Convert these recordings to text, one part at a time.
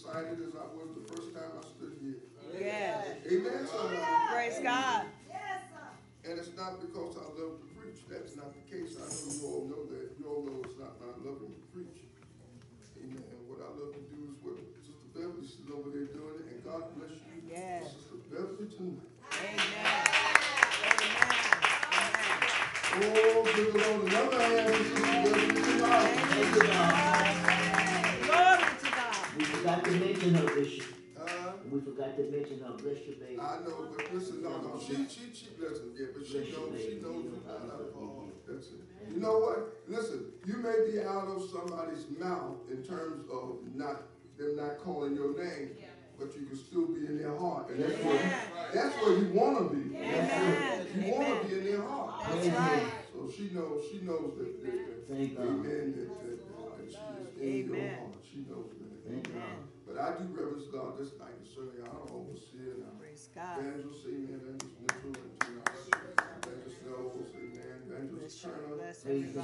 excited as I was the first time I stood here. Yes. Amen, somebody. Praise God. And it's not because I love to preach. That's not the case. I know you all know that. You all know it's not my loving to preach. Amen. And what I love to do is what Sister Beverly is over there doing it. And God bless you, Yes. Sister Beverly, tonight. Amen. Amen. Oh, give the Lord another hand to Sister Beverly tonight. Thank you, God. Glory to God. We forgot to mention her, Bishop. We forgot to mention her. Bless your baby. I know, but listen, no, she blessing, yeah, but she knows you not out of her heart. That's it. You know what? Listen, you may be out of somebody's mouth in terms of them not calling your name, but you can still be in their heart. And that's where you want to be. Amen. You want to be in their heart. That's right. So she knows that Thank God. amen, that she is in your heart. She knows that. Amen. But I do reverence God this night, and certainly our overseer and our evangelist, amen, evangelist Mitchell, and evangelist Nevels, amen, evangelist Turner,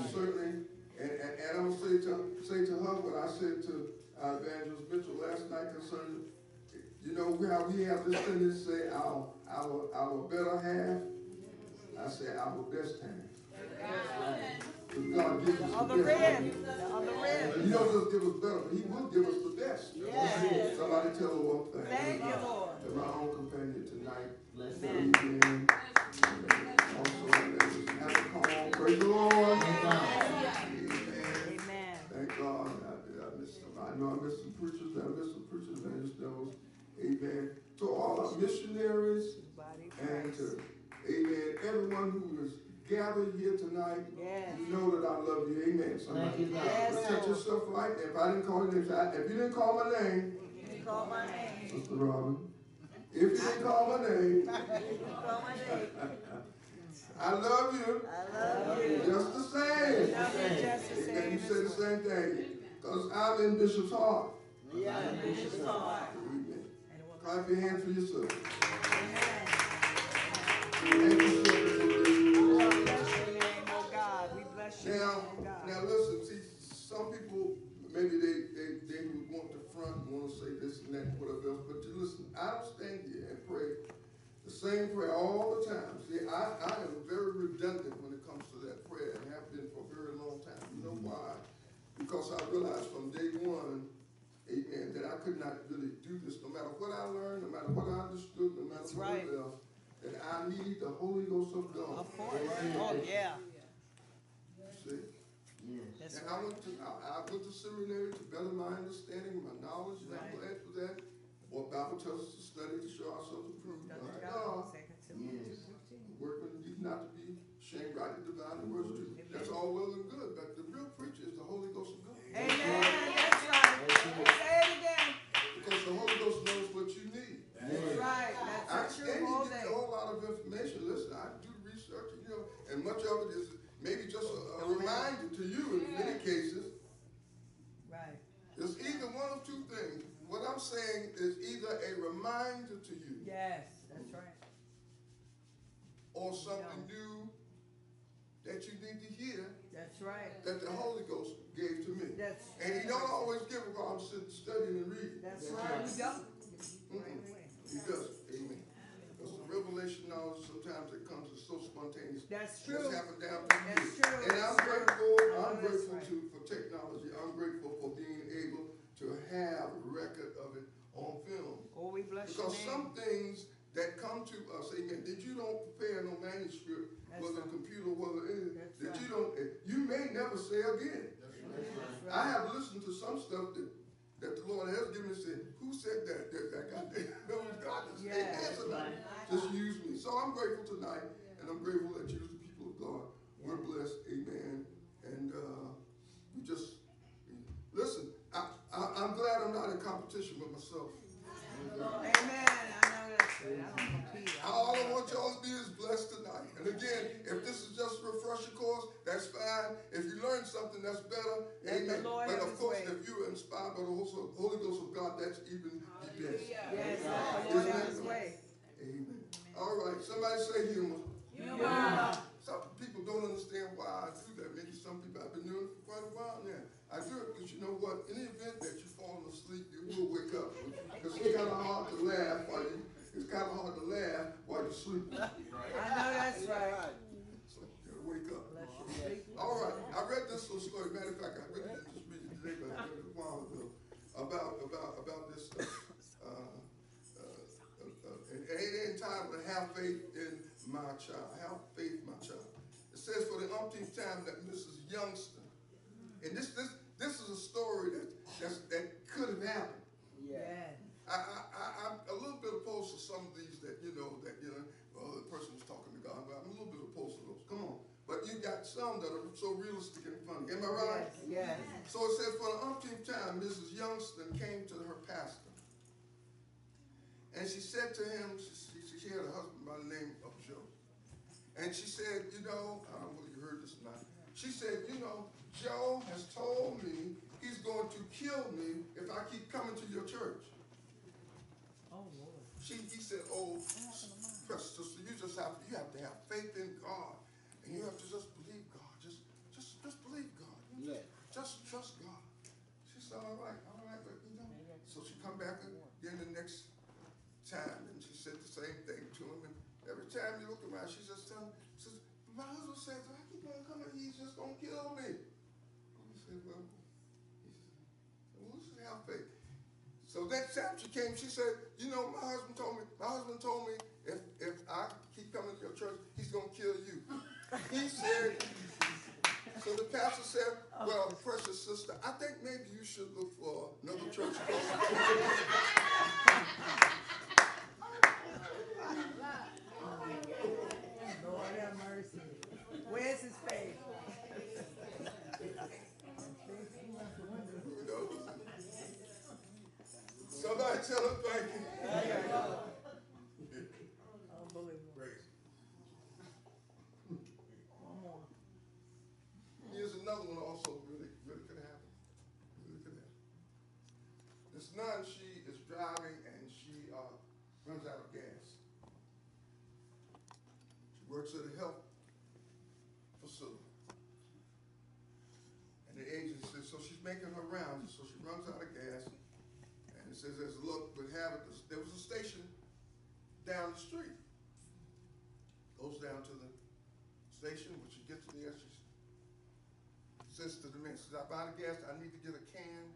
certainly, and I will say to her what I said to our evangelist Mitchell last night concerning, you know, how we have this thing to say our better half. I say our best half. Because God gives us the best. He don't just give us better, but He will give us the best. Yes. Somebody tell her one thing. Thank you, Lord. To my own companion tonight. Amen. Amen. Also, have a call. Praise the Lord. Amen. Thank God. I miss them. I know I miss some preachers. I miss some preachers. I just know. Amen. To all our missionaries and to, amen, everyone who is gathered here tonight, you know that I love you. Amen. Somebody. Protect yourself right there. If I didn't call your name, if you didn't call my name, Sister Robin, if you didn't call my name, I love you. Just the same. And you say the same thing. Because I'm in Bishop's heart. Bishop's heart. Amen. Clap your hands for yourself. Now listen, see, some people, maybe they would want to front, want to say this and that, whatever else, but you listen, I don't stand here and pray the same prayer all the time. See, I am very redundant when it comes to that prayer and have been for a very long time. You know why? Because I realized from day one, amen, that I could not really do this, no matter what I learned, no matter what I understood, no matter what else, that I need the Holy Ghost of God. Of course. Oh, yeah. See? Yes. And I went to seminary to better my understanding, my knowledge, and I'm glad for that. What Bible tells us to study to show ourselves approved by God. Yes. Workmen need not to be ashamed, rightly divine the words of truth. That's all well and good, but the real preacher is the Holy Ghost of God. Amen. That's right. Say it again. Because the Holy Ghost knows what you need. That's right. That's true. And you get a whole lot of information. Listen, I do research, you know, and much of it is maybe just a reminder to you in many cases. Right. It's either one of two things. What I'm saying is either a reminder to you. Yes, that's right. Or something new that you need to hear. That's right. That the Holy Ghost gave to me. And He don't always give it while I'm sitting studying and reading. That's right. He does. He does. Amen. Because the revelation knowledge sometimes it comes is so spontaneous. That's true. It's happened down to me. And I'm grateful. I'm grateful for technology. I'm grateful for being able to have a record of it on film. Oh, we bless you. Because some things that come to us, amen, that you don't prepare no manuscript, whether computer, whether anything, that you don't, you may never say again. I have listened to some stuff that the Lord has given me and said, who said that? That got that. God just use me. So I'm grateful tonight, and I'm grateful that you, the people of God, we're blessed, amen. And we just, listen, I'm glad I'm not in competition with myself. Amen. I know that's right. I don't compete. All I want y'all to be is blessed tonight. And again, if this is just a refresher course, that's fine. If you learn something, that's better. Amen. But of course, if you're inspired by the Holy Ghost of God, that's even the best. Yes, the Lord has His way. Amen. All right. Somebody say humor. Humor. Some people don't understand why I do that. Maybe some people have been doing it for quite a while now. I do it because you know what? In the event that you're falling asleep, you will wake up. Because it's kind of hard to laugh while you. It's kind of hard to laugh while you're sleeping. I know that's right. So you gotta wake up. All right. I read this little story. Matter of fact, I really didn't just read it today, but I read it a while ago about this. And it ain't entitled to Have Faith in My Child. Have faith in my child. It says for the umpteenth time that Mrs. Youngster, and this is a story that could have happened. Yeah. I'm a little bit opposed to some of these that well, the person was talking to God, but I'm a little bit opposed to those. Come on. But you got some that are so realistic and funny. Am I right? Yes. So it says, for the umpteenth time, Mrs. Youngston came to her pastor. And she said to him, she had a husband by the name of Joe. And she said, I don't know whether you heard this or not. She said, Joe has told me he's going to kill me if I keep coming to your church. Oh, Lord. He said, oh, precious sister, you have to have faith in God. And you have to just believe God. Just believe God. Just trust God. She said, all right, but So she come back again the next time, and she said the same thing to him. And every time you look around, she's just telling him, my husband says, if I keep on coming, he's just going to kill me. He said, well, let's have faith. So that time she came, she said, my husband told me if I keep coming to your church, he's going to kill you. He said, so the pastor said, well, precious sister, I think maybe you should look for another church. Lord have mercy. Where's his faith? Somebody tell him thank you. Unbelievable. Praise. Here's another one also really could happen. Really could happen. This nun, she is driving and she runs out of gas. She works at a health facility. And the agent says, so she's making her rounds, so she runs out of gas. And it says, as luck would have it, there was a station down the street. Goes down to the station. When she gets there, she says to the man, I buy the gas, I need to get a can.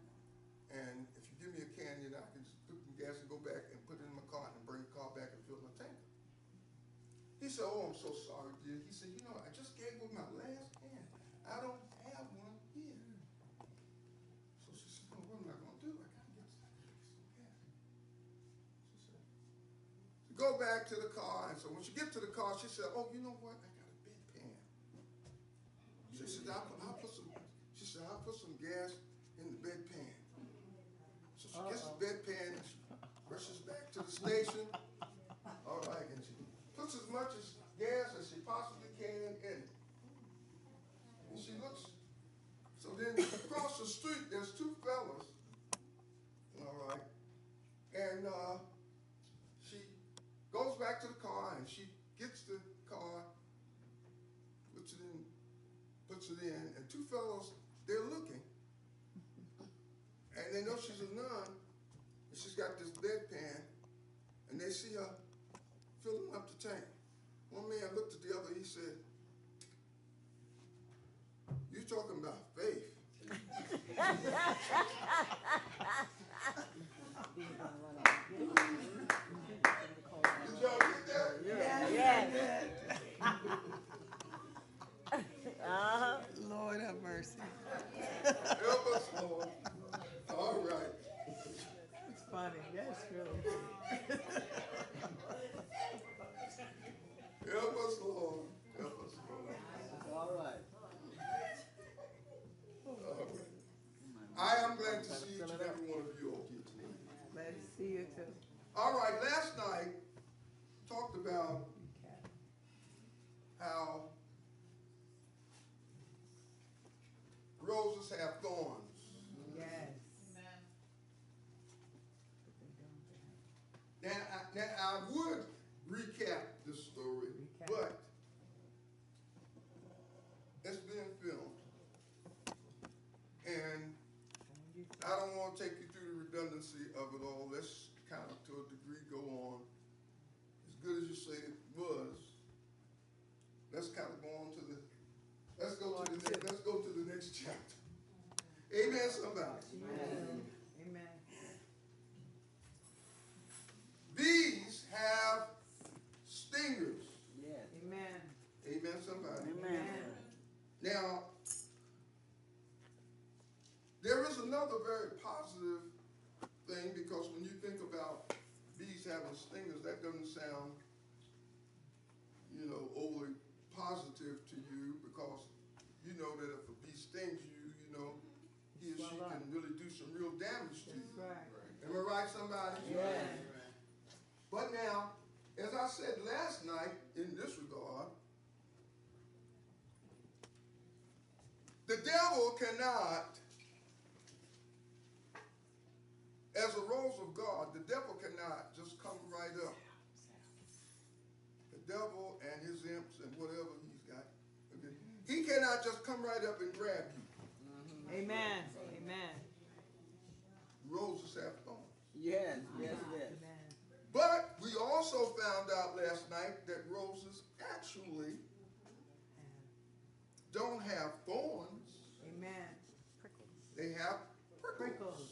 And if you give me a can, I can just put the gas and go back and put it in my car and bring the car back and fill my tank. He said, oh, I'm so sorry, dear. He said, I just gave her my last can. I don't have one here. So she said, well, what am I going to do? I got to get some gas. She said, go back to the car. And so when she gets to the car, she said, oh, you know what? I got a bedpan. She said, I'll put some gas in the bedpan. So she gets the bedpan and she rushes back to the station. All right, and she puts as much gas as she possibly can in it. And she looks. So then across the street, there's two fellas. All right. And she goes back to the car and she gets the car, puts it in, and two fellows, they're looking. And they know she's a nun, and she's got this bedpan, and they see her filling up the tank. One man looked at the other, he said, you talking about faith. Did y'all get that? Yeah. Lord have mercy. Help us, Lord. All right. It's funny. That's really funny. Help us, Lord. Help us, Lord. All right. I am glad to see each and every one of you all here tonight. Glad to see you too. All right, last night talked about how roses have thorns. Yes. Now I would recap this story, but it's being filmed. And going to take you through the redundancy of it all. Let's kind of, to a degree, go on. As good as you say it was, let's kind of go on to the, let's go to the next chapter. Amen, somebody. Amen. Amen. Bees have stingers. Yes. Amen. Amen, somebody. Amen. Now, there is another very positive thing, because when you think about bees having stingers, that doesn't sound, overly positive to you, because you know that if a bee stings you, he or she can really do some real damage to you. That's right. Am I right, somebody? Yes. But now, as I said last night in this regard, the devil cannot, as a rose of God, the devil cannot just come right up. The devil and his imps and whatever he's got, okay, he cannot just come right up and grab you. Amen. Amen. Roses have thorns. Yes, yes, yes. Amen. But we also found out last night that roses actually don't have thorns. Amen. They have prickles. Prickles.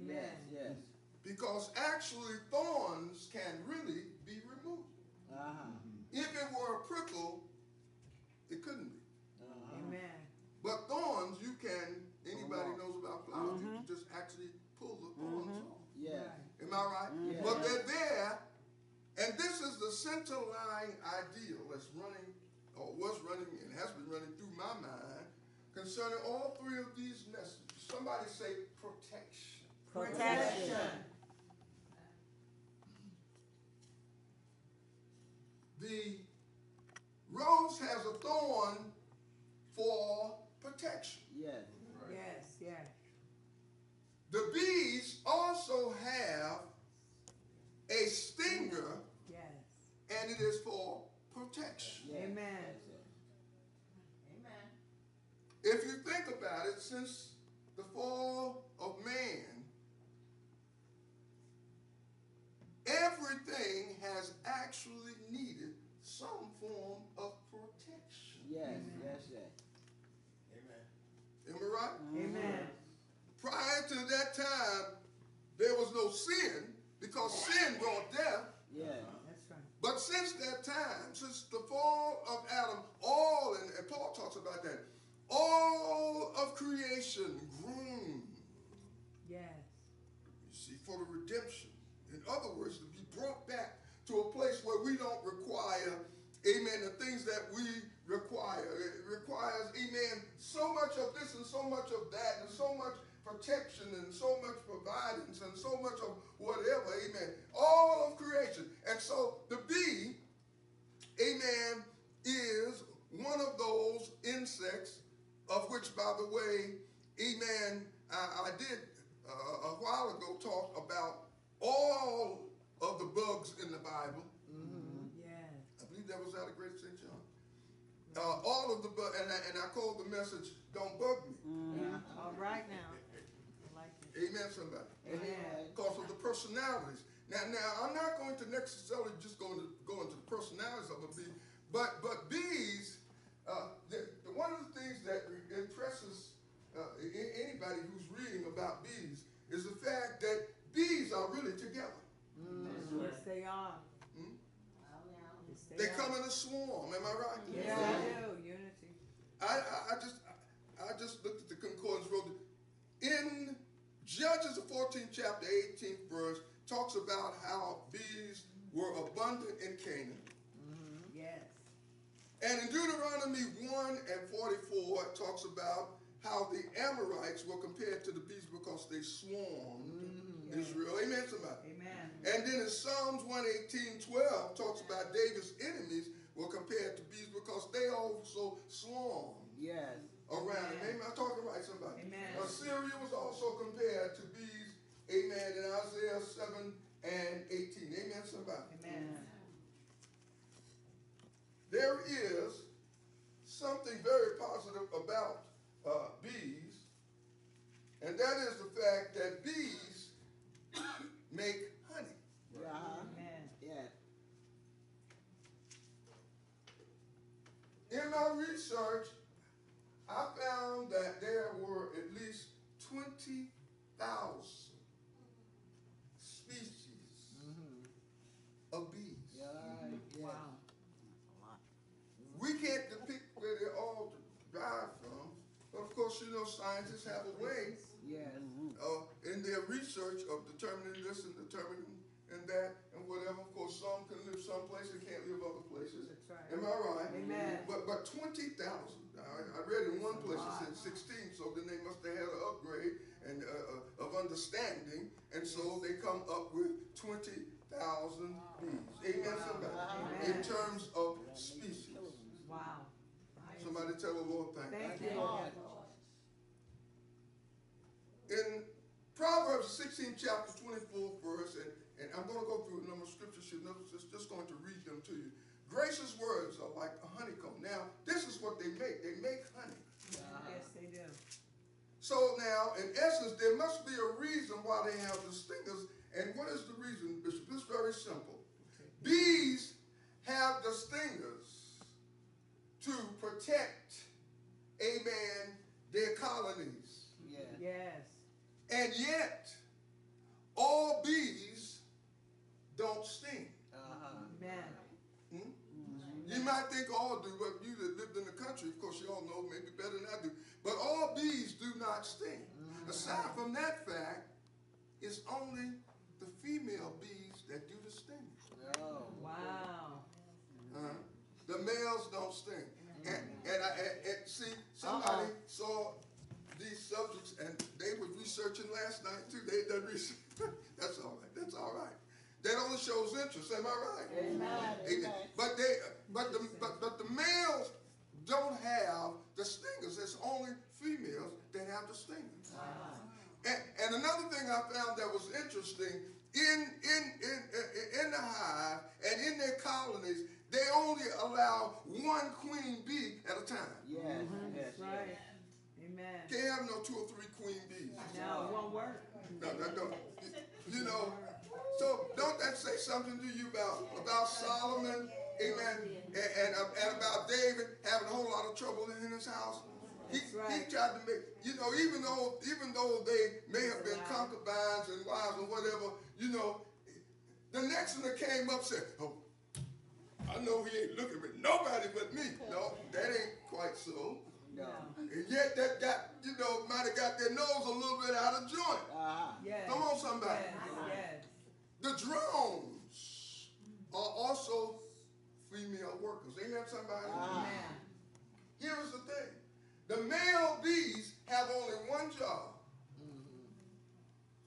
Amen. Yes, yes. Because actually thorns can really be removed. Uh-huh. If it were a prickle, it couldn't be. Uh-huh. Amen. But thorns, you can, anybody knows about flowers, you can just actually pull the thorns off. Yes. Am I right? Yeah. But they're there, and this is the center line ideal that's running, or was running, and has been running through my mind concerning all three of these messages. Somebody say protection. Protection. The rose has a thorn for protection. Yes. Yes. Yes. The bees also have a stinger, Yes. and it is for protection. Yes. Amen. Amen. If you think about it, since the fall of man, everything has actually needed some form of protection. Yes, yes, yes. Am I right? Amen. Prior to that time, there was no sin, because sin brought death. Yeah. That's right. But since that time, since the fall of Adam, all, and Paul talks about that, all of creation groaned, Yes. you see, for the redemption. In other words, to be brought back to a place where we don't require, amen, the things that we require. It requires, amen, so much of this and so much of that, and so much protection and so much providence and so much of whatever, amen. All of creation. And so the bee, amen, is one of those insects, of which, by the way, amen, I did a while ago talk about all of the bugs in the Bible. Yes. I believe that was out of Great St. John. All of the bugs, and I called the message, "Don't bug me." All right now. I like it. Amen, somebody. Amen. Because of the personalities. Now, I'm not going to necessarily just go into the personalities of a bee, but bees, one of the things that impresses anybody who's reading about bees is the fact that bees are really together. Yes, they are. Hmm? Yes, They are. come in a swarm. Am I right? Yes, they do. Unity. I just looked at the concordance, wrote it. In Judges, the 14th chapter, 18th verse, talks about how bees were abundant in Canaan. Yes. And in Deuteronomy 1 and 44, it talks about how the Amorites were compared to the bees because they swarmed Israel. Amen, somebody? Amen. And then in Psalms 118:12 talks about David's enemies were compared to bees because they also swarmed Yes. around him. Amen. I'm talking right, somebody. Amen. Assyria was also compared to bees. Amen. In Isaiah 7 and 18. Amen, somebody. Amen. There is something very positive about bees, and that is the fact that bees make honey. Amen. Yes. In my research, I found that there were at least 20,000 species of bees. Yeah. Wow. We can't depict where they all derived from. But of course, you know, scientists have a way Yes. in their research of determining this and determining and that and whatever. Of course, some can live some places, can't live other places. That's right. Am I right? Amen. But 20,000. I read in one place it said 16, so then they must have had an upgrade and of understanding, and so they come up with 20,000 bees. Amen. Somebody. In terms of species. Wow. Somebody tell the Lord thank you. Thank you, Lord. In Proverbs 16, chapter 24 verse, and I'm going to go through a number of scriptures here. Just going to read them to you. Gracious words are like a honeycomb. Now, this is what they make. They make honey. Yes, they do. So now, in essence, there must be a reason why they have the stingers. And what is the reason, Bishop? It's very simple. Bees have the stingers to protect, amen, their colonies. Yes. Yes. And yet, all bees don't sting. Amen. You might think all do, but you that lived in the country, of course, you all know maybe better than I do. But all bees do not sting. Aside from that fact, it's only the female bees that do the stinging. Oh. Wow. The males don't sting. And see, somebody saw these subjects, and they were researching last night too. They done research. That's all right. That's all right. That only shows interest. Am I right? Amen. But the males don't have the stingers. It's only females that have the stingers. And another thing I found that was interesting, in the hive and in their colonies, they only allow one queen bee at a time. Yes. That's right. Amen. Can't have no 2 or 3 queen bees. No, it won't work. No. You know, so don't that say something to you about Solomon, amen, and about David having a whole lot of trouble in his house? He tried to make, you know, even though they may have been concubines and wives and whatever, you know, the next one that came up said, oh, I know he ain't looking at nobody but me. No, that ain't quite so. No. And yet that got, you know, might have got their nose a little bit out of joint. Yes. Come on, somebody. Yes. The drones are also female workers. Ain't that somebody? Amen. Here is the thing. The male bees have only one job.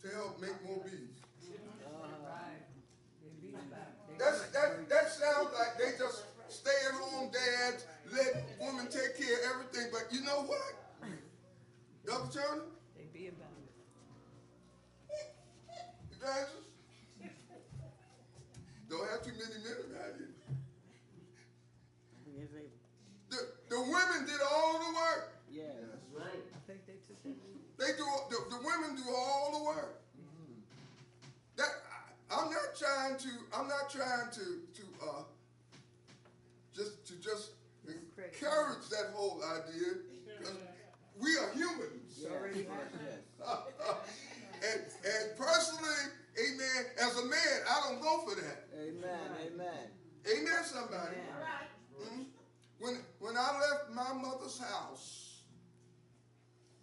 To help make more bees. Right. They beat back. That sounds like they just stay at home dads, let women take care of everything. But you know what? Dr. Turner? They be about it. Evangelist? Don't have too many men around here. The women did all the work. Yes. That's right. I think they took that. The women do all the work. That I'm not trying to just encourage that whole idea, because we are humans. And personally, amen, as a man, I don't go for that. Amen, somebody. When I left my mother's house,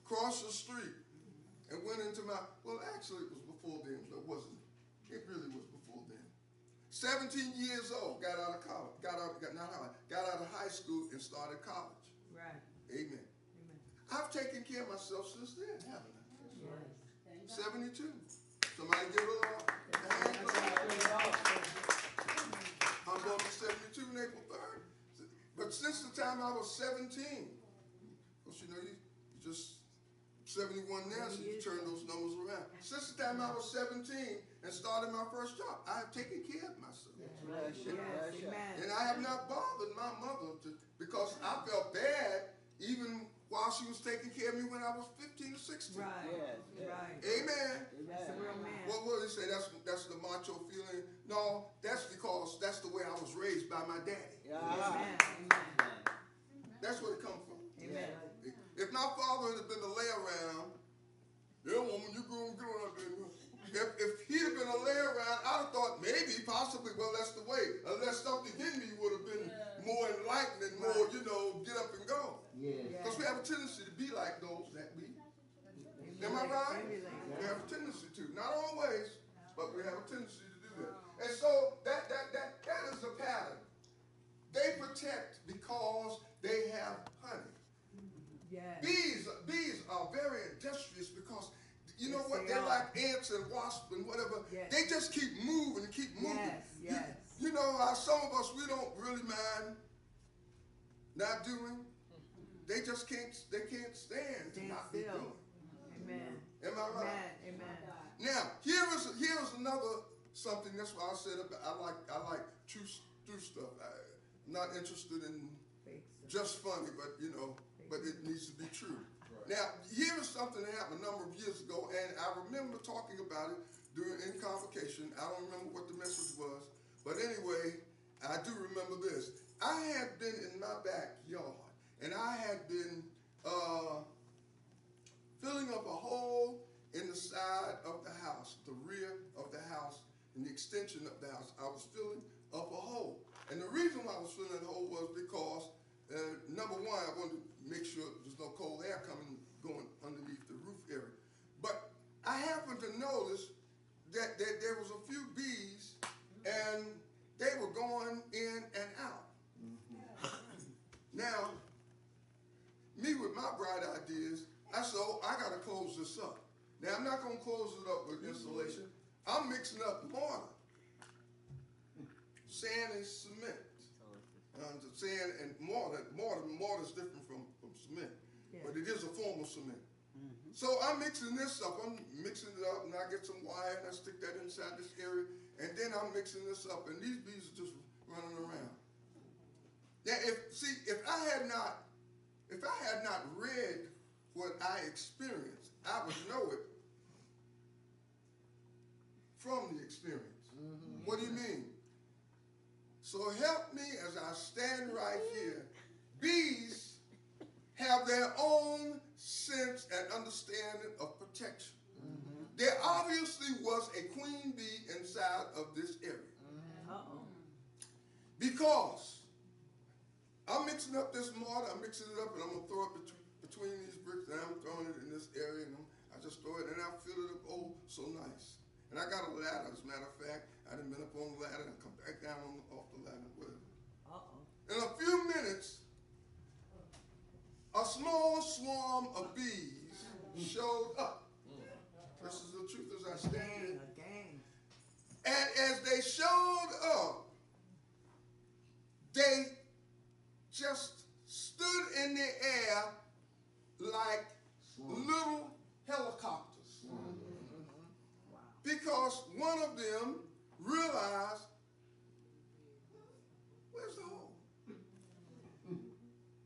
crossed the street, and went into well, actually it was before then, but it wasn't. It really was before then. 17 years old, got out of college, got out of high school and started college. Right. Amen. I've taken care of myself since then, haven't I? Yes. 72. Somebody give it a I'm going to 72 on April 3rd. But since the time I was 17, because you know, you just 71 now, so you turn those numbers around. Since the time I was 17 and started my first job, I have taken care of myself. And I have not bothered my mother because I felt bad even while she was taking care of me when I was 15 or 60. Right. Yes. Right. Amen. That's a real man. What will they say? That's the macho feeling. No, that's because that's the way I was raised by my daddy. Amen. Amen. That's where it comes from. Amen. If my father had been a lay around, yeah, woman, you go and get on up there. If he'd have been a lay around, I'd have thought maybe, possibly, well, that's the way. Unless something in me would have been more enlightened and more, get up and go. Because we have a tendency to be like those that we. Am I right? We have a tendency to. Not always, but we have a tendency to do that. And so that is the pattern. They protect because they have honey. Yes. Bees are very industrious because you know what? They They're are. like ants and wasps and whatever. Yes. They just keep moving and keep moving. Yes. You know, some of us, we don't really mind not doing. They just can't stand to not be doing. Amen. Am I right? Amen. Now, here is another something. That's why I said I like true stuff. I'm not interested in just funny, but but it needs to be true. Now, here is something that happened a number of years ago, and I remember talking about it in convocation. I don't remember what the message was, but anyway, I do remember this. I had been in my backyard, and I had been filling up a hole in the side of the house, the rear of the house, and the extension of the house. I was filling up a hole. And the reason why I was filling that hole was because, number one, I wanted to make sure there's no cold air going underneath the roof area. But I happened to notice that there was a few bees, and they were going in and out. Now, me with my bright ideas, I said, I got to close this up. Now, I'm not going to close it up with insulation. I'm mixing up mortar. Sand and cement. Sand and mortar. Mortar is different from cement. Yeah. But it is a form of cement. So I'm mixing this up. I'm mixing it up, and I get some wire, and I stick that inside this area, and then I'm mixing this up, and these bees are just running around. Now, if I had not read what I experienced, I would know it from the experience. What do you mean? So help me as I stand right here. Bees have their own sense and understanding of protection. There obviously was a queen bee inside of this area. Because I'm mixing up this mortar, I'm mixing it up, and I'm going to throw it between these bricks, and I'm throwing it in this area, and I just throw it, and I fill it up, so nice. And I got a ladder, as a matter of fact. I done been up on the ladder and come back down off the ladder, whatever. In a few minutes, a small swarm of bees showed up. This is the truth as I stand here. And as they showed up, they just stood in the air like little helicopters. Because one of them realized, where's the hole?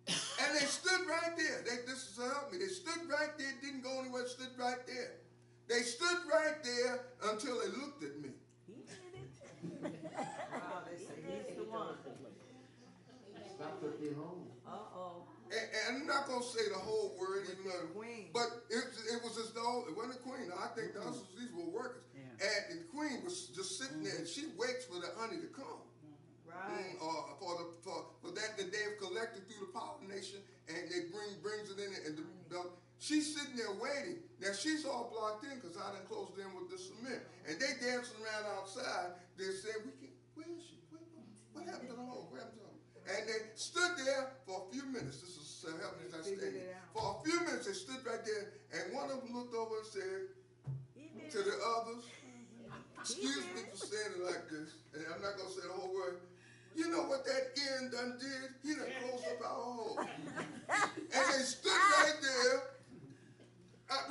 And they stood right there. This is to help me. They stood right there, didn't go anywhere, stood right there. They stood right there until they looked at me. He did it. Wow, they say he's the one. Stop at the home. And I'm not going to say the whole word, even though, but it was as though it wasn't a queen. I think these were workers. And the queen was just sitting there, and she waits for the honey to come. Right. For that they've collected through the pollination, and they brings it in, and she's sitting there waiting. Now she's all blocked in because I done closed in with the cement, and they dancing around outside. They said, where is she? What happened to the hole? What happened to the hole? And they stood there for a few minutes. This is helping as I stayed. For a few minutes, they stood right there, and one of them looked over and said to the others, excuse me for saying it like this, and I'm not going to say the whole word. You know what that Ian done did? He done closed up our hole. And they stood right there.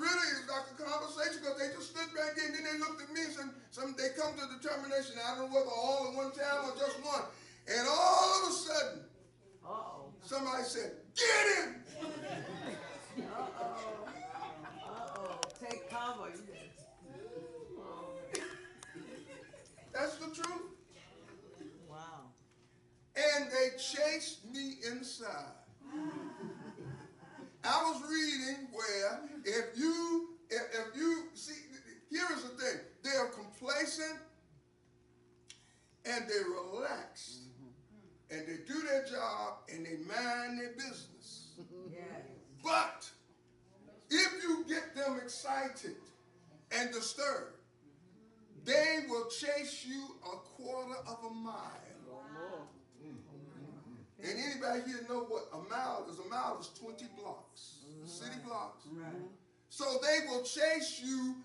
Really, it was like a conversation because they just stood right there, and then they looked at me and they come to a determination. I don't know whether all at one time or just one. And all of a sudden, somebody said, get him! boy, you did. That's the truth. Wow. And they chased me inside. I was reading where if you see, here is the thing. They are complacent and they relax. And they do their job and they mind their business. Yes. But if you get them excited and disturbed, they will chase you a quarter of a mile. And anybody here know what a mile is? A mile is 20 blocks, city blocks. Right. So they will chase you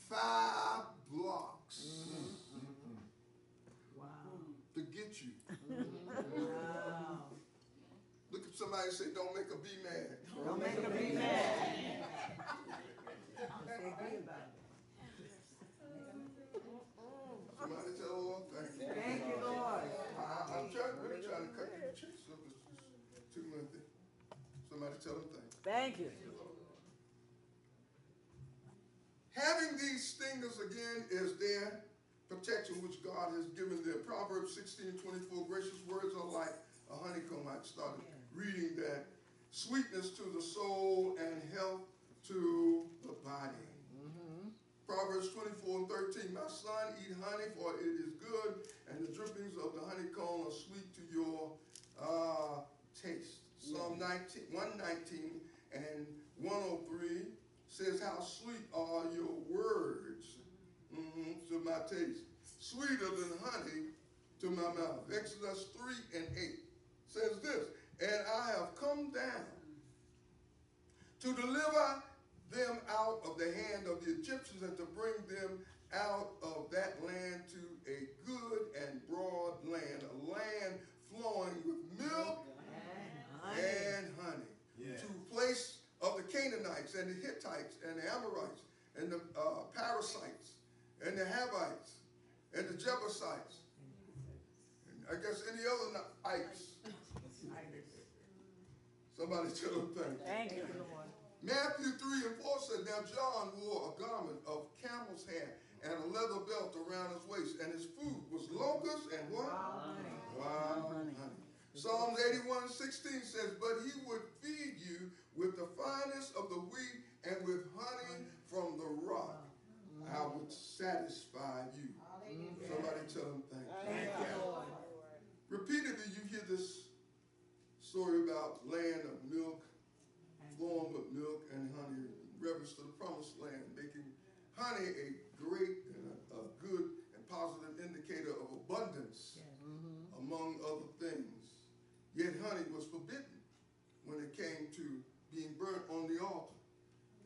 5 blocks Wow. to get you. Wow. Look at somebody and say, don't make a bee mad. Don't make her be mad. Say good about it. Somebody tell the Lord, thank you. Thank you, Lord. I'm really trying to cut the chase up. It's too lengthy. Somebody tell them thank you. Thank you. Having these stingers again is their protection which God has given them. Proverbs 16:24, gracious words are like a honeycomb. I started reading that. Sweetness to the soul and health to the body. Proverbs 24:13, my son, eat honey, for it is good, and the drippings of the honeycomb are sweet to your taste. Psalm 119 and 103 says, how sweet are your words to my taste, sweeter than honey to my mouth. Exodus 3 and 8 says this, and I have come down to deliver them out of the hand of the Egyptians and to bring them out of that land to a good and broad land, a land flowing with milk and honey. Yeah. To a place of the Canaanites and the Hittites and the Amorites and the Parasites and the Havites and the Jebusites. And I guess any other ites. Somebody tell them thank you. Thank you, Lord. Matthew 3 and 4 said, now John wore a garment of camel's hair and a leather belt around his waist, and his food was locusts and what? Wild honey. Psalms 81:16 says, but he would feed you with the finest of the wheat and with honey from the rock. I would satisfy you. Somebody tell him thank you. Thank you, Lord. Repeatedly you hear this story about land of milk, flowing with milk and honey, in reference to the promised land, making honey a great and a good and positive indicator of abundance, among other things. Yet honey was forbidden when it came to being burnt on the altar.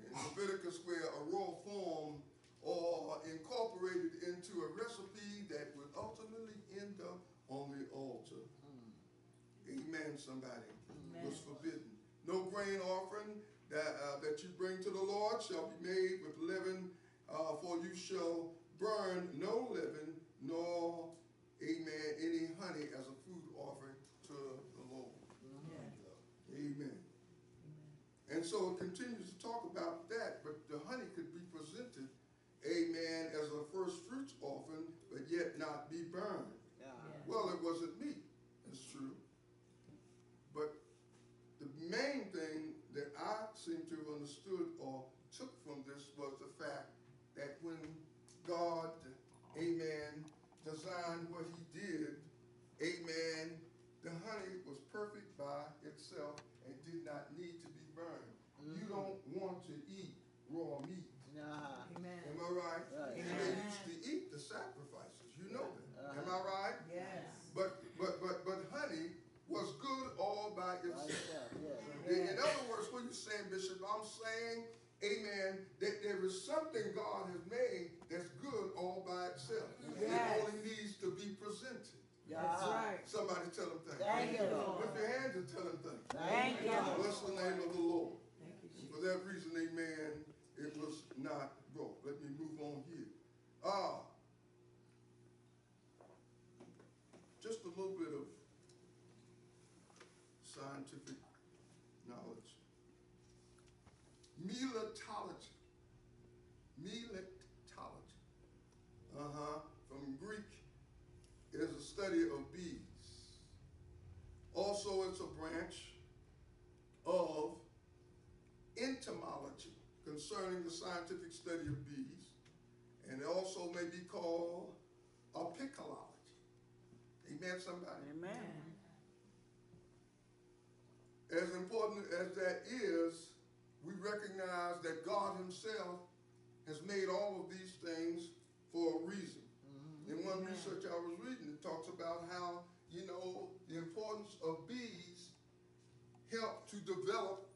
In Leviticus, where a raw form or incorporated into a recipe that would ultimately end up on the altar. Amen, somebody. Was forbidden. No grain offering that you bring to the Lord shall be made with leaven, for you shall burn no leaven, nor, amen, any honey as a food offering to the Lord. Amen. And so it continues to talk about that, but the honey could be presented, amen, as a first fruits offering, but yet not be burned. Well, it wasn't meat, it's true. But the main thing that I seem to have understood or took from this was the fact that when God, amen, designed what he did, amen, the honey was perfect by itself and did not need to be burned. You don't want to eat raw meat. Amen. Am I right? Right. And they used to eat the sacrifices. You know that. Am I right? Yes. But honey was good all by itself. Yeah. In other words, what you're saying, Bishop, I'm saying, amen, that there is something God has made that's good all by itself. Yes. It only needs to be presented. That's right. Somebody tell them thank you. Thank you, Lord. Lift your hands and tell them thank you. Thank you. Bless the name of the Lord. Thank you, Jesus. For that reason, amen, it was not broke. Let me move on here. Just a little bit of scientific knowledge. Melitology. study of bees. Also, it's a branch of entomology concerning the scientific study of bees, and it also may be called apicology. Amen, somebody? Amen. As important as that is, we recognize that God himself has made all of these things for a reason. In one research I was reading, it talks about how, you know, the importance of bees help to develop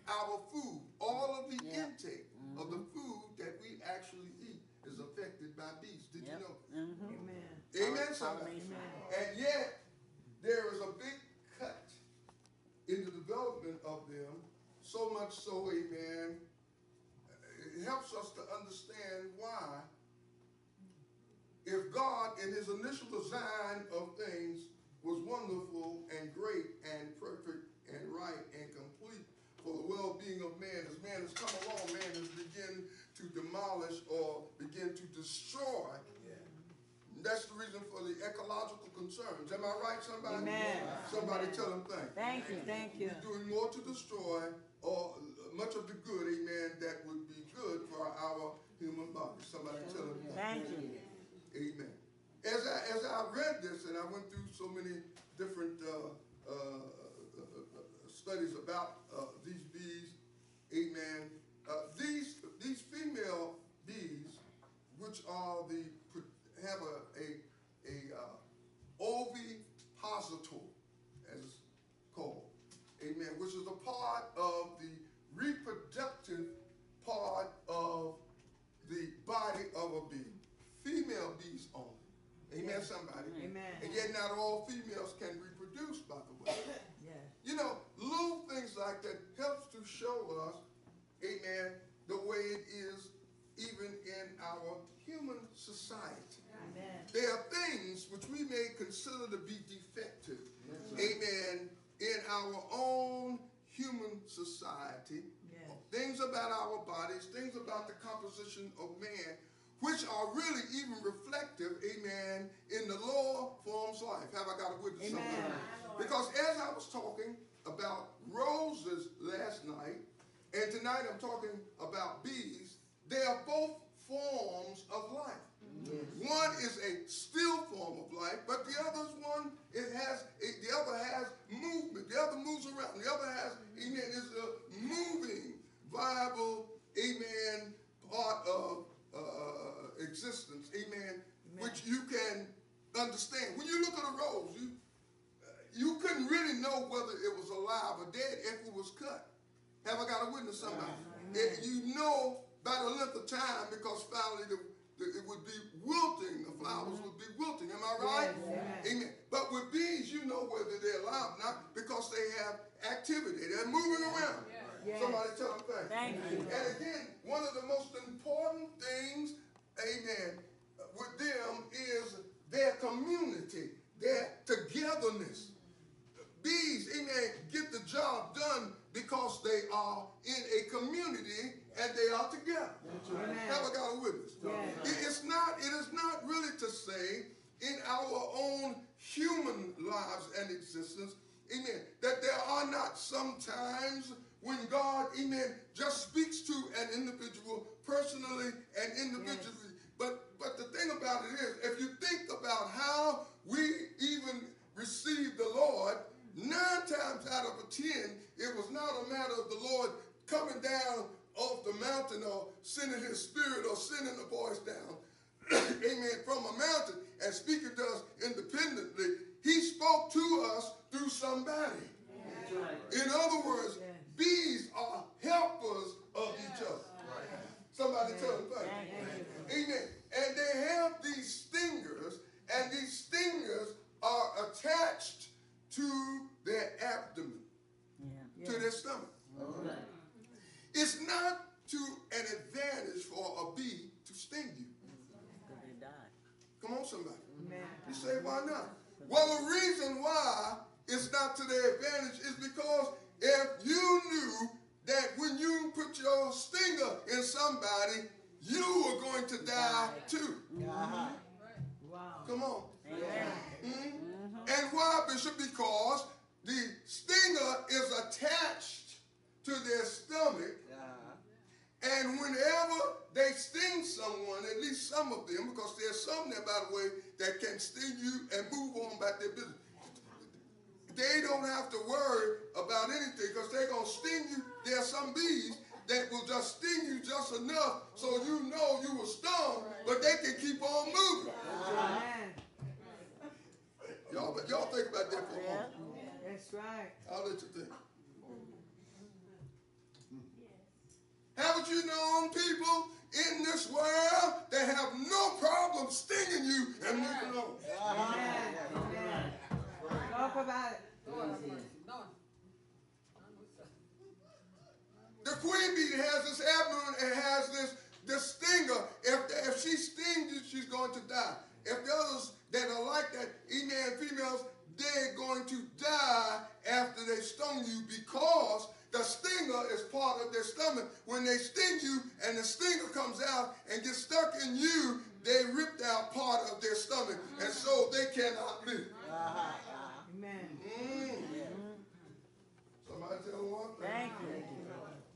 our food. All of the intake of the food that we actually eat is affected by bees. Did you know? Amen. Amen, somebody. And yet, there is a big cut in the development of them, so much so, amen, it helps us to understand why, if God in his initial design of things was wonderful and great and perfect and right and complete for the well-being of man, as man has come along, man has begun to demolish or begin to destroy. That's the reason for the ecological concerns. Am I right, somebody? Amen. Somebody tell them thank you. Thank you. Thank you. We're doing more to destroy or much of the good, amen, that would be good for our human body. Somebody tell them thank you. Amen. As I read this, and I went through so many different studies about these bees, amen. These female bees, which are have a ovipositor, as it's called, amen, which is a part of the reproductive part of the body of a bee. Female bees only. Amen, somebody. Amen. And yet not all females can reproduce, by the way. Yes. You know, little things like that helps to show us, amen, the way it is even in our human society. Amen. There are things which we may consider to be defective, amen, in our own human society. Yes. Things about our bodies, things about the composition of man, which are really even reflective, amen, in the lower forms of life. Have I got a witness? Amen. Because as I was talking about roses last night, and tonight I'm talking about bees, they are both forms of life. Yes. One is a still form of life, but the other's one, the other has movement. The other moves around. The other has, amen, is a moving, viable, amen, part of existence, amen, which you can understand. When you look at a rose, you couldn't really know whether it was alive or dead if it was cut. Have I got a witness, somebody? You know by the length of time, because finally it would be wilting. The flowers would be wilting. Am I right? Yes. Amen. But with bees, you know whether they're alive or not because they have activity. They're moving around. Yes. Somebody tell them Thank you. And again, one of the most important things, amen, with them is their community, their togetherness. Bees, amen, get the job done because they are in a community and they are together. Amen. Have I got a witness? Yes. It is not really to say in our own human lives and existence, amen, that there are not some times when God, amen, just speaks to an individual personally and individually. Yes. But the thing about it is, if you think about how we even receive the Lord, 9 times out of 10, it was not a matter of the Lord coming down off the mountain or sending his spirit or sending a voice down, amen, from a mountain and speaking to us independently. He spoke to us through somebody. Yeah. In other words, bees are helpers of each other. Somebody tell them that. Amen. And they have these stingers, and these stingers are attached to their abdomen, to their stomach. It's not to an advantage for a bee to sting you. Come on, somebody. You say, why not? Well, the reason why it's not to their advantage is because if you knew that when you put your stinger in somebody, you were going to die too. Wow. Come on. And why, Bishop? Because the stinger is attached to their stomach. And whenever they sting someone, at least some of them, because there's some there, by the way, that can sting you and move on about their business. They don't have to worry about anything because they're going to sting you. There are some bees that will just sting you just enough so you know you were stung, but they can keep on moving. Y'all think about that for a moment. That's right. I'll let you think. Haven't you known people in this world that have no problem stinging you and moving on? Amen. Talk about it. The queen bee has this abdomen and has this stinger. If she stings you, she's going to die. If the others that are like that, amen, females, they're going to die after they stung you because the stinger is part of their stomach. When they sting you and the stinger comes out and gets stuck in you, they ripped out part of their stomach, and so they cannot live. Amen. Somebody tell them one thing. Thank you.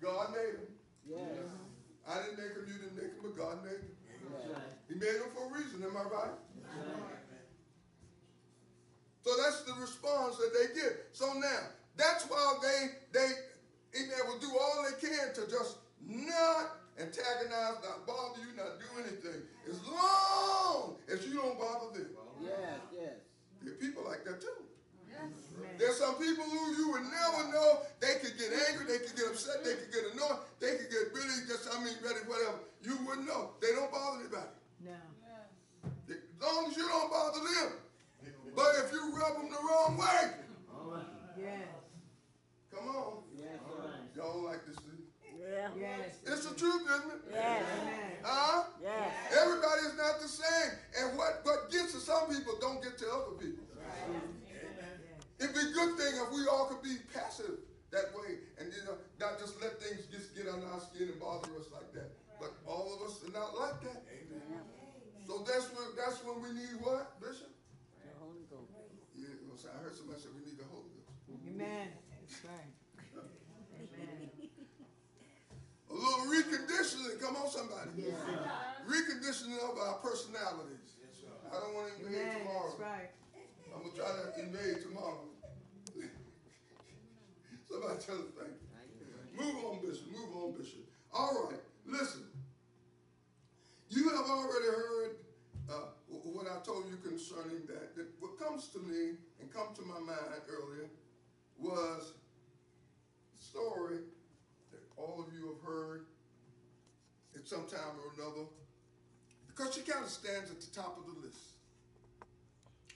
God made them. Yes. I didn't make them, you didn't make them, but God made them. Yes. He made them for a reason, am I right? So that's the response that they get. So now, that's why they will do all they can to just not antagonize, not bother you, not do anything. As long as you don't bother them. Yes, yes. There are people like that too. Amen. There's some people who you would never know. They could get angry, they could get upset, they could get annoyed, they could get really ready, whatever. You wouldn't know. They don't bother anybody. No. As long as you don't bother them. But if you rub them the wrong way, Yes. come on. Yes, Y'all don't like this, do you? Yes. It's the truth, isn't it? Amen. Huh? Yes. Everybody is not the same. And what gets to some people don't get to other people. It'd be a good thing if we all could be passive that way and not just let things just get under our skin and bother us like that. But all of us are not like that. So that's when we need what, Bishop? The Holy Ghost. Yeah, I heard somebody say we need the Holy Ghost. Amen. That's right. Amen. A little reconditioning. Come on, somebody. Reconditioning of our personalities. I don't want to invade Amen. tomorrow. That's right. I'm going to try to invade tomorrow. Somebody tell us thank you. Move on, Bishop. Move on, Bishop. All right. Listen. You have already heard what I told you concerning that. That what comes to me and come to my mind earlier was a story that all of you have heard at some time or another, because she kind of stands at the top of the list.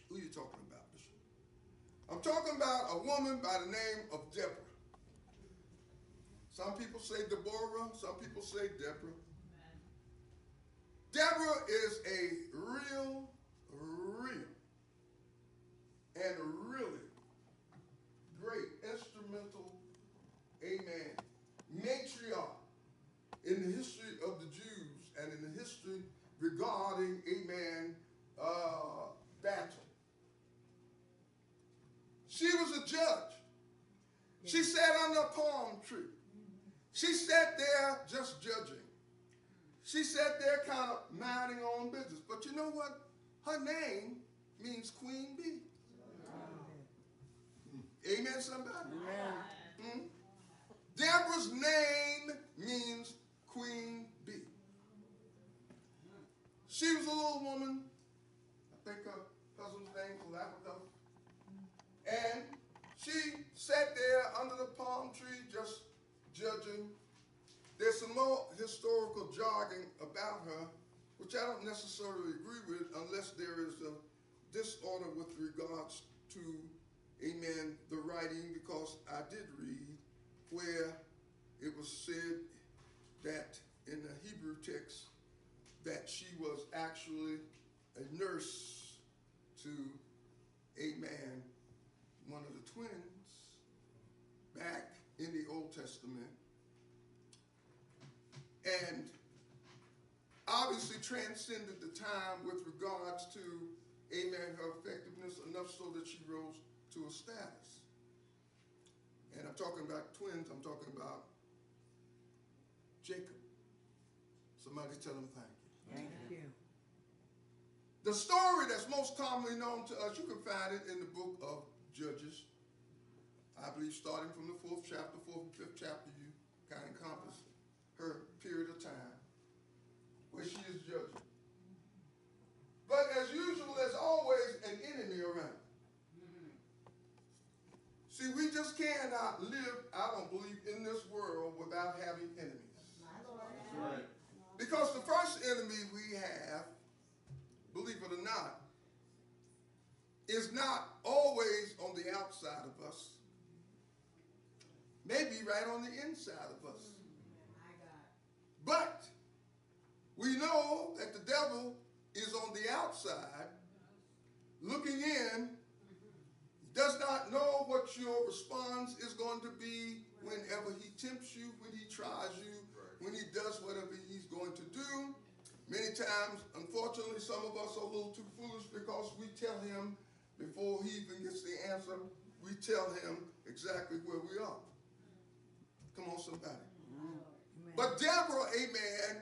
Who are you talking about, Bishop? I'm talking about a woman by the name of Deborah. Some people say Deborah, some people say Deborah. Deborah is a real, and really great instrumental, amen, matriarch in the history of the Jews and in the history regarding, amen, battle. She was a judge. She sat under a palm tree. She sat there just judging. She sat there kind of minding her own business. But you know what? Her name means Queen Bee. Amen, somebody? Amen. Deborah's name means Queen Bee. She was a little woman. I think her husband's name was Lapidus. And she sat there under the palm tree just judging. There's some more historical jargon about her, which I don't necessarily agree with unless there is a disorder with regards to, amen, the writing, because I did read where it was said that in the Hebrew text that she was actually a nurse to a man, one of the twins, back in the Old Testament. And obviously transcended the time with regards to amen, her effectiveness enough so that she rose to a status. And I'm talking about twins. I'm talking about Jacob. Somebody tell him thank you. Thank you. The story that's most commonly known to us, you can find it in the book of Judges. I believe starting from the 4th and 5th chapter, you kind of encompass her period of time where she is judging. But as usual, there's always an enemy around. See, we just cannot live, I don't believe, in this world without having enemies. Right. Because the first enemy we have, believe it or not, is not always on the outside of us. Maybe right on the inside of us. But we know that the devil is on the outside, looking in, does not know what your response is going to be whenever he tempts you, when he tries you, when he does whatever he's going to do. Many times, unfortunately, some of us are a little too foolish because we tell him before he even gets the answer, we tell him exactly where we are. Come on, somebody. But Deborah, amen,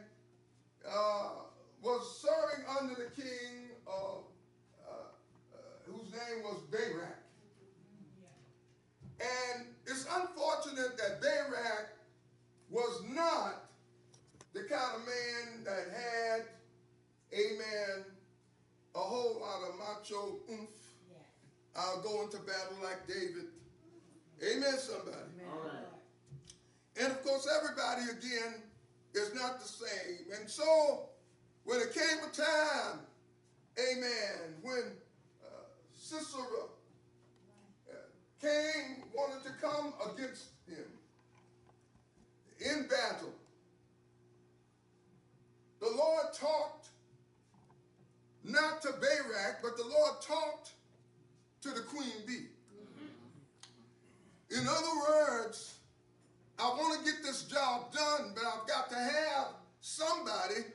was serving under the king whose name was Barak. And it's unfortunate that Barak was not the kind of man that had, amen, a whole lot of macho oomph. I'll go into battle like David. Amen, somebody. All right. And of course, everybody, again, is not the same. And so, when it came a time, amen, when Sisera wanted to come against him in battle, the Lord talked not to Barak, but the Lord talked to the queen bee. In other words, I want to get this job done, but I've got to have somebody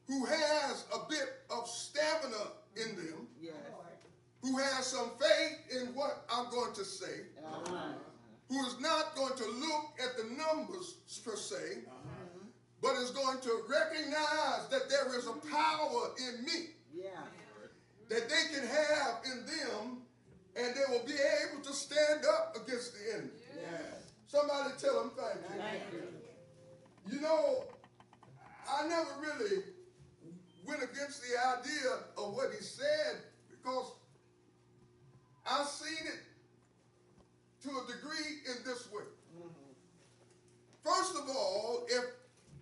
who has a bit of stamina in them, who has some faith in what I'm going to say, who is not going to look at the numbers per se, but is going to recognize that there is a power in me that they can have in them, and they will be able to stand up against the enemy. Somebody tell them thank you. Thank you. You know, I never really went against the idea of what he said because I've seen it to a degree in this way. First of all, if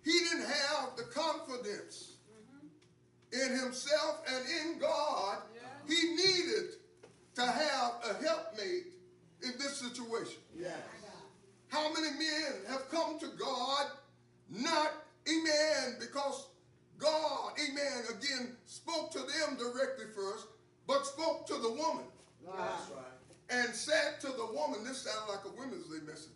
he didn't have the confidence in himself and in God, he needed to have a helpmate in this situation. How many men have come to God not, amen, because God, amen, again, spoke to them directly first, but spoke to the woman. That's right. And said to the woman, this sounds like a Women's Day message.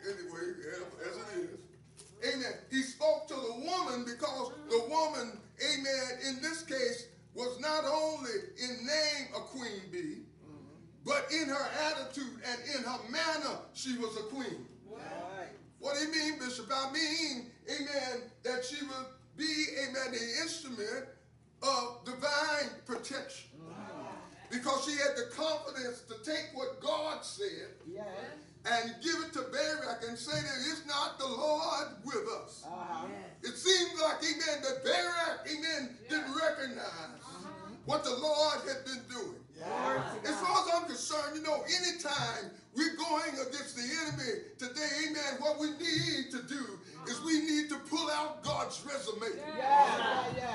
Anyway, as it is. Amen. He spoke to the woman because the woman, amen, in this case, was not only in name a queen bee, but in her attitude and in her manner, she was a queen. Right. What do you mean, Bishop? I mean, amen, that she would be, amen, the instrument of divine protection. Because she had the confidence to take what God said and give it to Barak and say that it's not the Lord with us. It seems like, amen, that Barak, amen, didn't recognize what the Lord had been doing. As far as I'm concerned, you know, anytime we're going against the enemy today, amen, what we need to do is we need to pull out God's resume.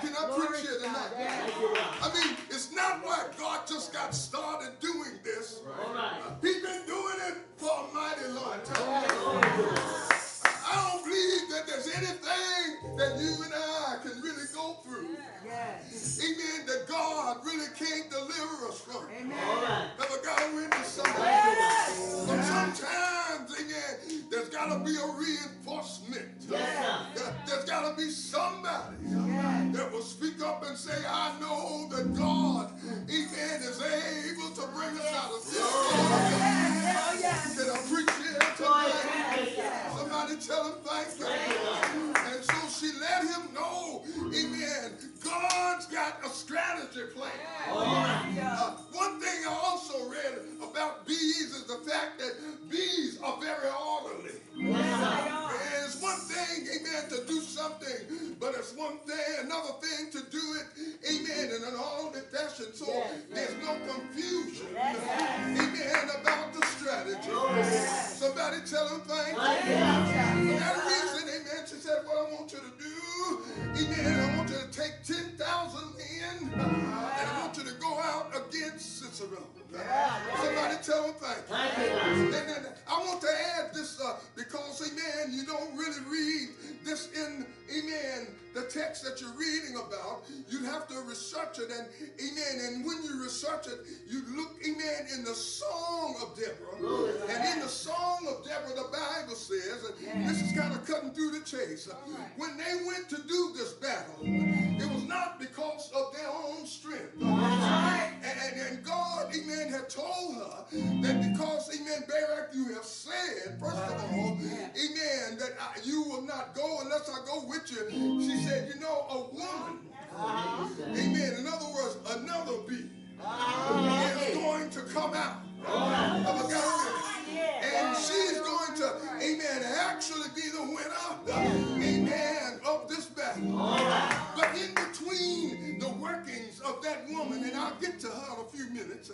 Can I preach here tonight? I mean, it's not like God just got started doing this. He's been doing it for a mighty long time. I don't believe that there's anything that you and I can really go through. Amen, that God really can't deliver us from. Never got a witness somebody. But sometimes, amen, there's got to be a reinforcement. There's got to be somebody that will speak up and say, I know strategy plan. One thing I also read about bees is the fact that bees are very orderly. It's one thing, amen, to do something, but it's another thing to do it, amen, in an orderly fashion, so there's no confusion, amen, about the strategy. Somebody tell them thank you. For that reason, amen, she said, what I want you to do, amen, I want you to take 10,000 men, and I want you to go out against Cicero. Somebody tell them thank you. And I want to add this because, amen, you don't really read this in, amen, the text that you're reading about. You have to research it, and amen, and when you research it, you look, amen, in the Song of Deborah. And in the Song of Deborah, the Bible says, and this is kind of cutting through the chase, when they went to do this battle, it was not because of their own strength. And God, amen, had told her that because, amen, Barak, you have said, first of all, amen, that you will not go unless I go with you. She said, you know, a woman, amen, in other words, another bee is going to come out of a gathering. And she's going to, amen, actually be the winner, amen, of this battle. But in between the workings of that woman, and I'll get to her in a few minutes,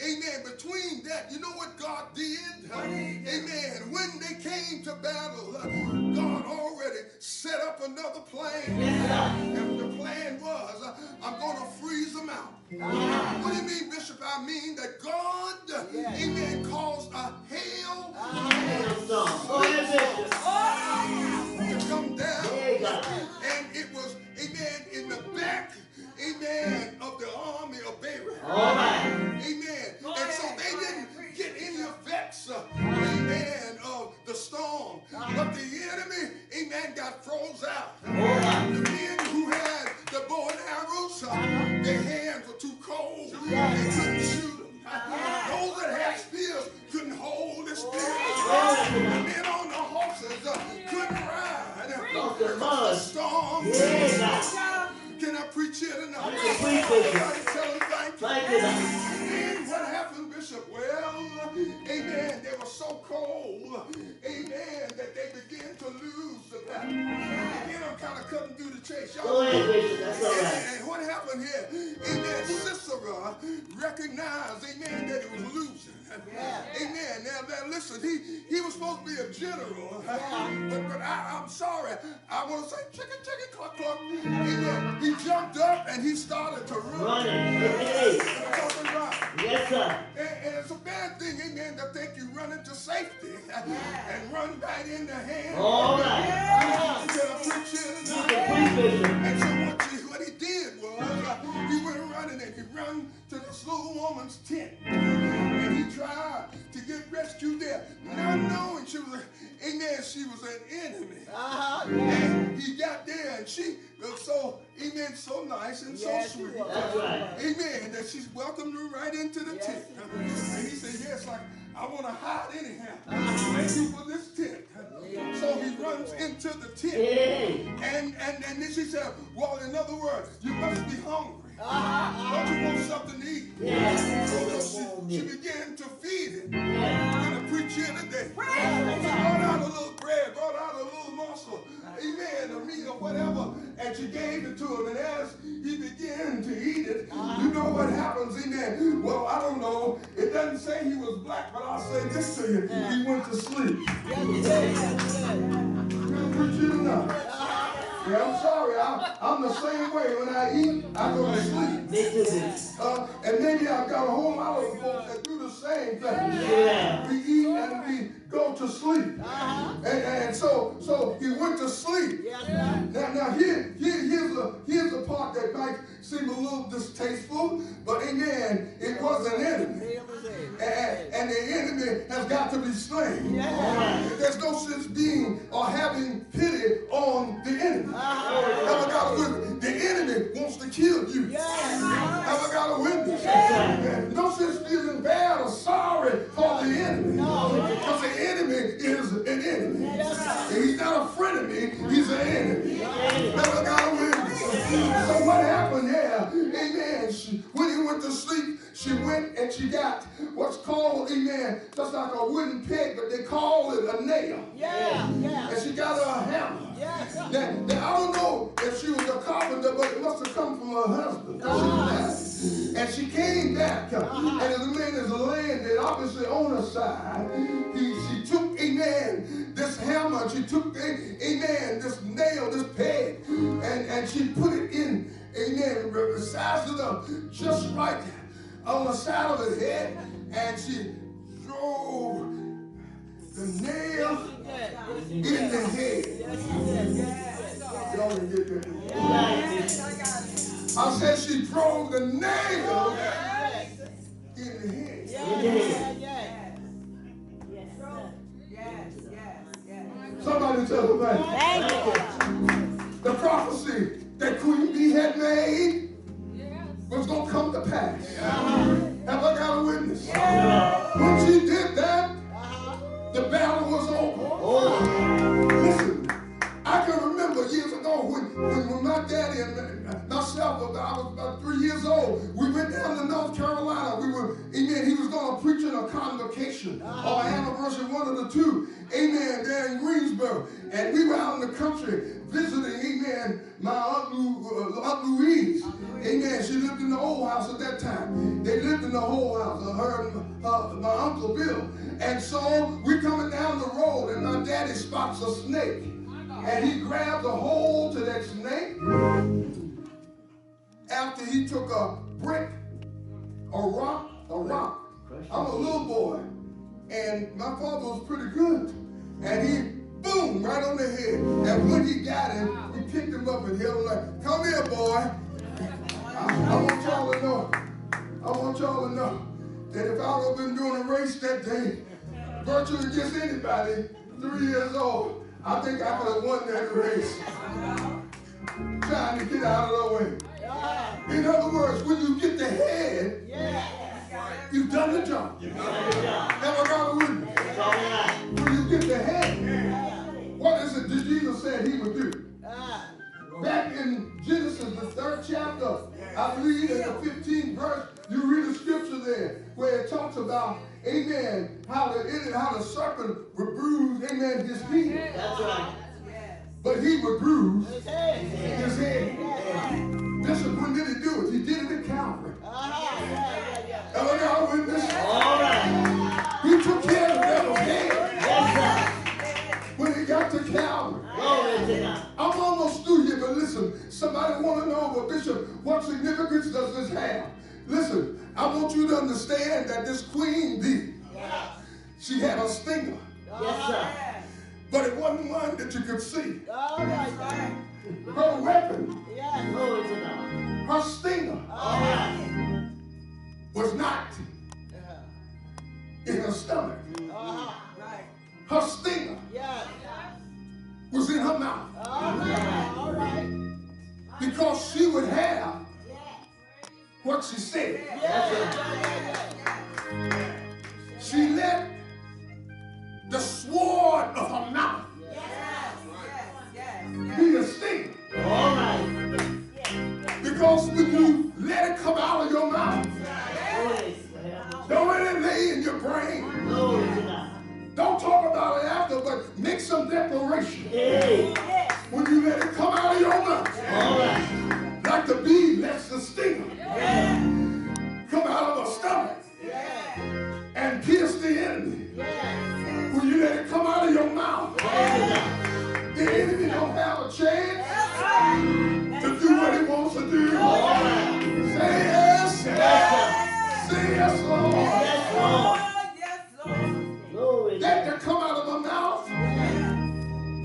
amen, between that, you know what God did? Amen. When they came to battle, God already set up another plan. And the plan was, I'm going to freeze them out. What do you mean, Bishop? I mean that God, amen, caused a hail to come down. And it was, amen, in the back, amen, of the army of Barak. Amen. And so they didn't get any effects, amen, of the storm. But the enemy, amen, got froze out. The men who had the bow and arrows, their hands were too cold. They couldn't shoot them. Those that had spears couldn't hold the spears. The men on the horses couldn't ride because the storm. Can I preach here tonight? Tell them thank you. And what happened, Bishop? Well, amen, they were so cold, amen, that they began to lose the battle. Again, I'm kind of cutting through the chase. Y'all and what happened here? Amen, Sisera recognized, amen, that he was losing. Amen. Now listen, he was supposed to be a general, but I'm sorry. I want to say chicken, cluck, cluck. Amen. He jumped up and he started to run. Yes, sir. And it's a bad thing, amen, to think you run into safety and run back in the hand. All right. And so what he did was he went running and he ran to this little woman's tent. And he tried to get rescued there, not knowing she was, amen, she was an enemy. And he got there and she was so, amen, so nice and so sweet. That's right. Amen, that she welcomed him right into the tent. And he said, yes, I want to hide anyhow. Thank you for this tent. So he runs into the tent. And then she said, well, in other words, you must be hungry. Don't you want something to eat? So she began to feed him. I'm going to preach here today. She brought out a little bread, brought out a little morsel, amen, a meat or whatever, and she gave it to him. And as he began to eat it, you know what happens, amen? Well, I don't know. It doesn't say he was black, but I'll say this to you. He went to sleep. I'm going to preach here tonight. Yeah, I'm sorry. I'm the same way. When I eat, I go to sleep. And maybe I've got a whole lot of folks that do the same thing. We eat and we go to sleep. And so he went to sleep. Now here's a part that might seem a little distasteful, but amen, it was an enemy. And the enemy has got to be slain. There's no sense being or having pity on the enemy. The enemy wants to kill you. Have I got a witness? No sense feeling bad or sorry for the enemy. Because the enemy is an enemy. And he's not a friend of me, he's an enemy. Have I got a witness? So what happened here? Amen. sleep, she went and she got what's called, amen, just like a wooden peg, but they call it a nail. Yeah. And she got her a hammer. Yes. Now, I don't know if she was a carpenter, but it must have come from her husband. And she came back, and the man is laying there, obviously on her side. She took, amen, this hammer, she took, amen, this nail, this peg, and she put it in, amen, sized it up just right on the side of his head, and she drove the nail in the head. Y'all didn't get that. I said she drove the nail in the head. Somebody tell them that. The prophecy that Queen Bee had made was going to come to pass. Have I got a witness? When she did that, the battle was over. Listen, I can remember years ago when my daddy and myself, I was about 3 years old, we went down to North Carolina. He was going to preach in a convocation or anniversary, one of the two, amen, there in Greensboro. And we were out in the country visiting, amen, my Aunt Louise. Amen, she lived in the old house at that time. They lived in the whole house, her and my Uncle Bill. And so we coming down the road, and my daddy spots a snake. And he grabs a hold to that snake. After he took a brick, a rock. I'm a little boy. And my father was pretty good. And he, boom, right on the head. And when he got him, he picked him up and held him like, come here, boy. I want y'all to know that if I would have been doing a race that day, virtually against anybody, 3 years old, I think I could have won that race. Trying to get out of the way. In other words, when you get the head, you've done the job. Never got a witness. When you get the head, what is it that Jesus said he would do? Back in Genesis, the 3rd chapter, I believe in the 15th verse, you read the scripture there where it talks about, amen, how the serpent would bruise, amen, his feet. That's right. But he would bruise his head. Bishop, when did he do it? He did it at Calvary. Ever got a witness? All right. He took care of the devil's head. When he got to Calvary. I'm almost through here, but listen, somebody want to know, well, Bishop, what significance does this have? Listen, I want you to understand that this Queen Bee, she had a stinger. Yes, sir. But it wasn't one that you could see. Her weapon, her stinger, was not in her stomach. Her stinger was in her mouth. Because she would have what she said. She let the sword of her mouth be a stinger. Because when you let it come out of your mouth, don't let it lay in your brain. Don't talk about it after, but make some declaration. When you let it come out of your mouth, like the bee lets the stinger come out of her stomach and pierce the enemy. When you let it come out of your mouth, the enemy don't have a chance to do what he wants to do. Say yes. Say yes, Lord. Let that come out of my mouth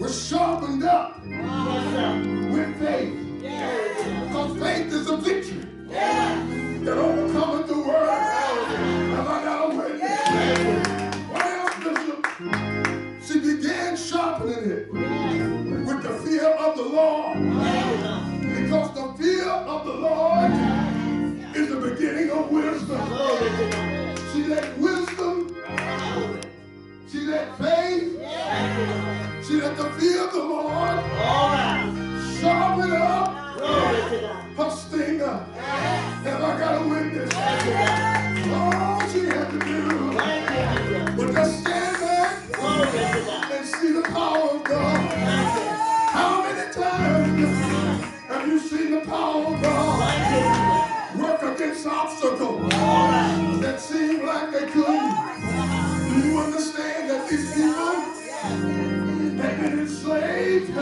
was sharpened up with faith. Because faith is a victory that overcometh the world. Have I got a witness? What else, Bishop? She began sharpening it with the fear of the Lord. Because the fear of the Lord is the beginning of wisdom. She let wisdom, she let faith, she let the fear of the Lord sharpen up her stinger. Have I got a witness? many times have you seen the power of God work against obstacles that seem like they couldn't? Do you understand that these people have been enslaved